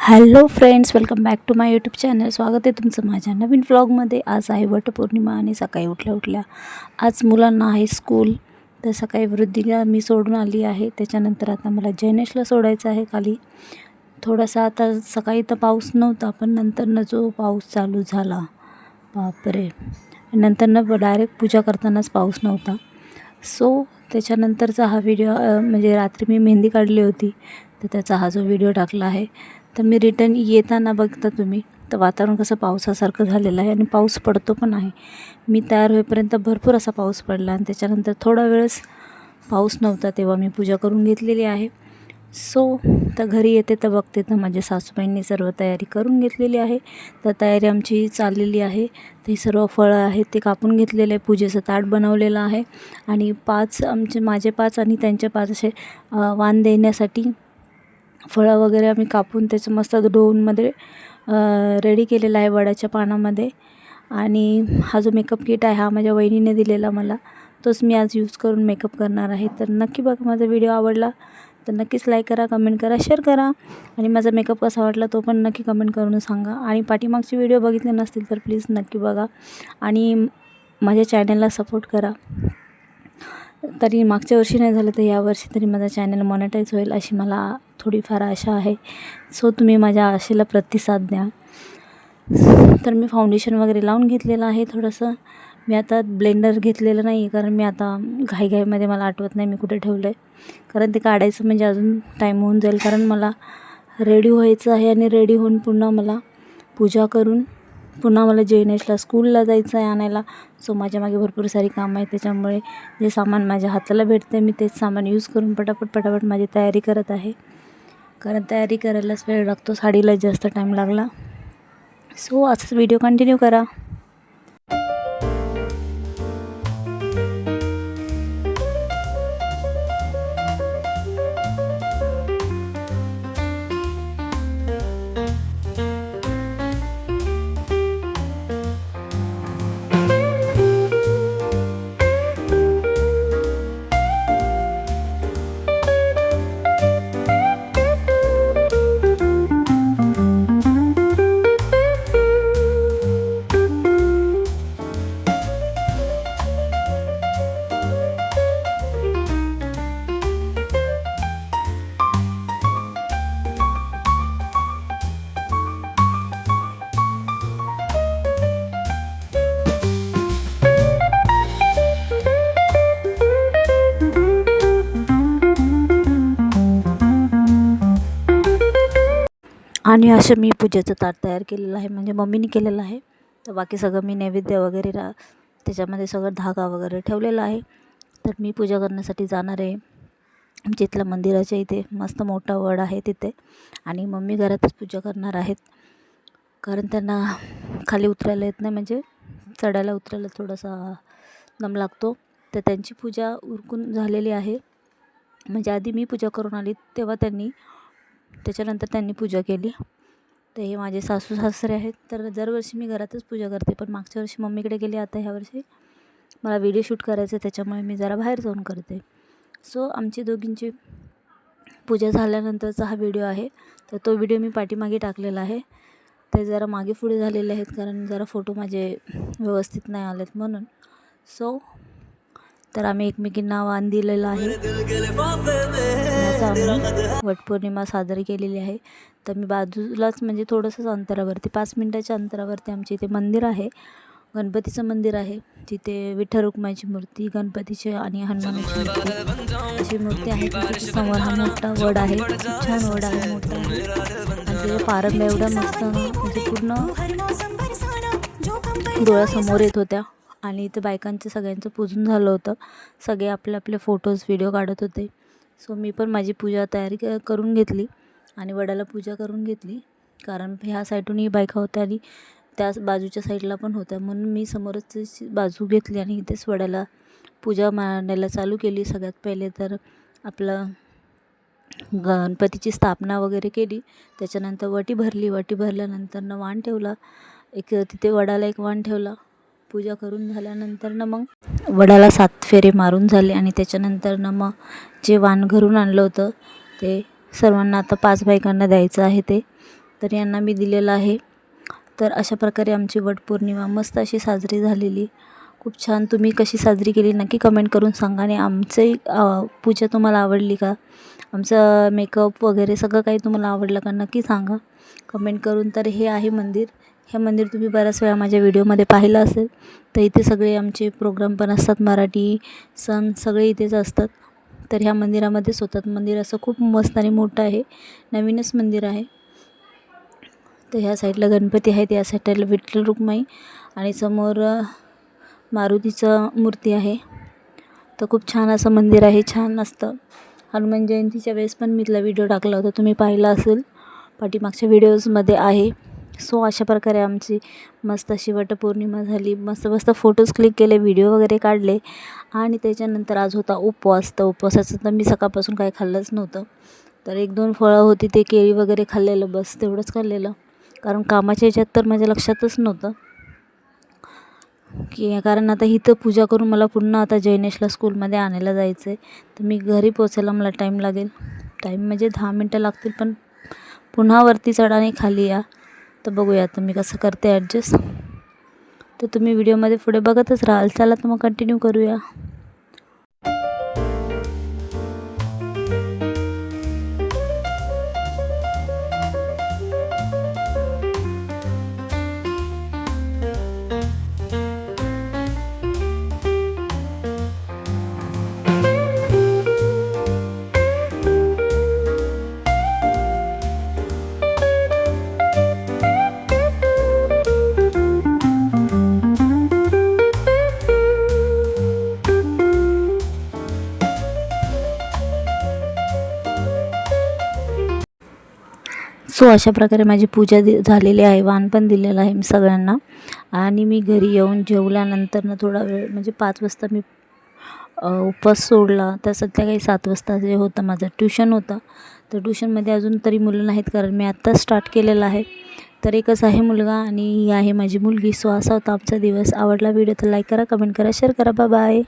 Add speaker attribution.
Speaker 1: Hello friends, welcome back to my YouTube channel. स्वागत आहे तुमचं माझ्या नवीन व्लॉगमध्ये. आज आहे वटपौर्णिमा आणि सकाळी उठल्या आज मुलांना आहे स्कूल. तर सकाळी वृद्धीला मी सोडून आली आहे. त्याच्यानंतर आता मला जैनेशला सोडायचं आहे खाली. थोडासा आता सकाळी तर पाऊस नव्हता, पण नंतरनं जो पाऊस चालू झाला, बापरे. नंतरनं डायरेक्ट पूजा करतानाच पाऊस नव्हता. सो त्याच्यानंतरचा हा व्हिडिओ म्हणजे रात्री मी मेहंदी काढली होती, तर त्याचा हा जो व्हिडिओ टाकला आहे. तर मी रिटर्न येताना बघता तुम्ही, तर वातावरण कसं पावसासारखं झालेलं आहे आणि पाऊस पडतो पण आहे. मी तयार होईपर्यंत भरपूर असा पाऊस पडला आणि त्याच्यानंतर थोडा वेळच पाऊस नव्हता, तेव्हा मी पूजा करून घेतलेली आहे. सो तर घरी येते तर बघते तर माझ्या सासूबाईंनी सर्व तयारी करून घेतलेली आहे. तर तयारी आमची चाललेली आहे. ते सर्व फळं आहेत ते कापून घेतलेले आहे. पूजेचं ताट बनवलेलं आहे आणि माझे 5 आणि त्यांचे 5 असे वाण देण्यासाठी फळं वगैरे आम्ही कापून त्याचं मस्त डोनमध्ये रेडी केलेला आहे वडाच्या पानामध्ये. आणि हा जो मेकअप किट आहे हा माझ्या वहिनीने दिलेला मला, तोच मी आज यूज करून मेकअप करणार आहे. तर नक्की बघा, माझा व्हिडिओ आवडला तर नक्कीच लाईक करा, कमेंट करा, शेअर करा आणि माझा मेकअप कसा वाटला तो पण नक्की कमेंट करून सांगा. आणि पाठीमागचे व्हिडिओ बघितले नसतील तर प्लीज नक्की बघा आणि माझ्या चॅनलला सपोर्ट करा. तरी मागच्या वर्षी नाही झालं तर यावर्षी तरी माझा चॅनल मॉनिटाईज होईल अशी मला थोडीफार आशा आहे. सो तुम्ही माझ्या आशेला प्रतिसाद द्या. तर मी फाउंडेशन वगैरे लावून घेतलेलं आहे. थोडंसं मी आता ब्लेंडर घेतलेलं नाही आहे, कारण मी आता घाईमध्ये मला आठवत नाही मी कुठे ठेवलं आहे. कारण ते काढायचं म्हणजे अजून टाईम होऊन जाईल, कारण मला रेडी व्हायचं आहे आणि रेडी होऊन पुन्हा मला पूजा करून पुन्हा मला जैनेशला स्कूलला जायचं आहे आणायला. सो माझ्या मागे भरपूर सारी कामं आहेत. त्याच्यामुळे जे सामान माझ्या हाताला भेटतं मी तेच सामान यूज करून पटापट माझी तयारी करत आहे. कारण तयारी करायलाच वेळ लागतो, साडीला जास्त टाईम लागला. सो असंच व्हिडिओ कंटिन्यू करा. आणि असं मी पूजेचं ताट तयार केलेलं आहे, म्हणजे मम्मीने केलेलं आहे. तर बाकी सगळं मी नैवेद्य वगैरे त्याच्यामध्ये सगळं धागा वगैरे ठेवलेला आहे. तर मी पूजा करण्यासाठी जाणार आहे. आमच्या इथल्या मंदिराच्या इथे मस्त मोठा वड आहे तिथे, आणि मम्मी घरातच पूजा करणार आहेत. कारण त्यांना खाली उतरायला येत नाही, म्हणजे चढायला उतरायला थोडासा दम लागतो. तर त्यांची पूजा उरकून झालेली आहे, म्हणजे आधी मी पूजा करून आली तेव्हा त्याच्यानंतर त्यांनी पूजा केली. तर हे माझे सासू सासरे आहेत. तर दरवर्षी मी घरातच पूजा करते, पण मागच्या वर्षी मम्मीकडे गेले, आता ह्या वर्षी मला व्हिडिओ शूट करायचं त्याच्यामुळे मी जरा बाहेर जाऊन करते. सो आमची दोघींची पूजा झाल्यानंतरचा हा व्हिडिओ आहे. तर तो व्हिडिओ मी पाठीमागे टाकलेला आहे. ते जरा मागे पुढे झालेले आहेत, कारण जरा फोटो माझे व्यवस्थित नाही आलेत म्हणून. सो तर आम्ही एकमेकींना वाण दिलेलं आहे. आम्ही वटपौर्णिमा साजरी केलेली आहे. तर मी बाजूलाच, म्हणजे थोडंसंच अंतरावरती 5 मिनिटाच्या अंतरावरती आमच्या इथे मंदिर आहे, गणपतीचं मंदिर आहे. तिथे विठ्ठल रुक्माईची मूर्ती, गणपतीची आणि हनुमानाची मूर्ती अशी मूर्ती आहे. तिथे समोर हा मोठा वड आहे, खूप छान वड आहे, मोठा आहे. आणि तिथे पारंब्या एवढ्या मस्त, म्हणजे पूर्ण डोळ्यासमोर येत होत्या. आणि इथे बायकांचं सगळ्यांचं पूजन झालं होतं. सगळे आपले फोटोज व्हिडिओ काढत होते. सो मी पण माझी पूजा तयारी करून घेतली आणि वडाला पूजा करून घेतली, कारण ह्या साईडूनही बायका होत्या आणि त्या बाजूच्या साईडला पण होत्या, म्हणून मी समोरच बाजू घेतली आणि इथेच वडाला पूजा मांडायला चालू केली. सगळ्यात पहिले तर आपलं गणपतीची स्थापना वगैरे केली. त्याच्यानंतर वटी भरली. वटी भरल्यानंतर वाण ठेवला, तिथे वडाला एक वाण ठेवला. पूजा करून झाल्यानंतर मग वडाला 7 फेरे मारून झाले आणि त्याच्यानंतर मग जे वाण घरून आणलं होतं ते सर्वांना आता 5 बायकांना द्यायचं आहे. ते तर यांना मी दिलेलं आहे. तर अशा प्रकारे आमची वटपौर्णिमा मस्त अशी साजरी झालेली. खूप छान. तुम्ही कशी साजरी केली नक्की कमेंट करून सांगा. आणि आमची पूजा तुम्हाला आवडली का? आमचं मेकअप वगैरे सगळं काही तुम्हाला आवडलं का नक्की सांगा कमेंट करून. तर हे आहे मंदिर. हे मंदिर तुम्ही बऱ्याच वेळा माझ्या व्हिडिओमध्ये पाहिलं असेल. तर इथे सगळे आमचे प्रोग्राम पण असतात, मराठी सण सगळे इथेच असतात. तर ह्या मंदिरामध्येच होतात. मंदिर असं खूप मस्त आणि मोठं आहे, नवीनच मंदिर आहे. तर ह्या साईडला गणपती आहेत, या साईडला विठ्ठल रुक्माई आणि समोर मारुतीचं मूर्ती आहे. तर खूप छान असं मंदिर आहे, छान असतं. हनुमान जयंतीच्या वेळेस पण मी इथला व्हिडिओ टाकला होता, तुम्ही पाहिला असेल, पाठीमागच्या व्हिडिओजमध्ये आहे. सो अशा प्रकारे आमची मस्त अशी वटपौर्णिमा झाली. मस्त मस्त फोटोज क्लिक केले, व्हिडिओ वगैरे काढले. आणि त्याच्यानंतर आज होता उपवास. तर उपवासाचं तर मी सकाळपासून काही खाल्लंच नव्हतं. तर 1-2 फळं होती, ते केळी वगैरे खाल्लेलं, बस तेवढंच खाल्लेलं. कारण कामाच्या ह्याच्यात तर माझ्या लक्षातच नव्हतं की, कारण आता इथं पूजा करून मला पुन्हा आता जयनेशला स्कूलमध्ये आणायला जायचं आहे. तर मी घरी पोचायला मला टाईम लागेल. टाईम म्हणजे 10 मिनटं लागतील, पण पुन्हा वरती चढा आणि खाली या. तर बघूया आता मी कसं करते ॲडजस्ट. तर तुम्ही व्हिडिओमध्ये पुढे बघतच राहाल. चला तर मग कंटिन्यू करूया. सो अशा प्रकारे माझी पूजा झालेली आहे. वाण पण दिलेलं आहे मी सगळ्यांना. आणि मी घरी येऊन जेवल्यानंतर थोडा वेळ म्हणजे 5 वाजता मी उपवास सोडला. तर संध्याकाळी 7 वाजता जे होतं माझं ट्युशन होतं. तर ट्युशनमध्ये अजून तरी मुलं नाहीत, कारण मी आत्ताच स्टार्ट केलेलं आहे. तर एकच आहे मुलगा आणि ही आहे माझी मुलगी. सो असा होता आमचा दिवस. आवडला व्हिडिओ तर लाईक करा, कमेंट करा, शेअर करा. Bye bye.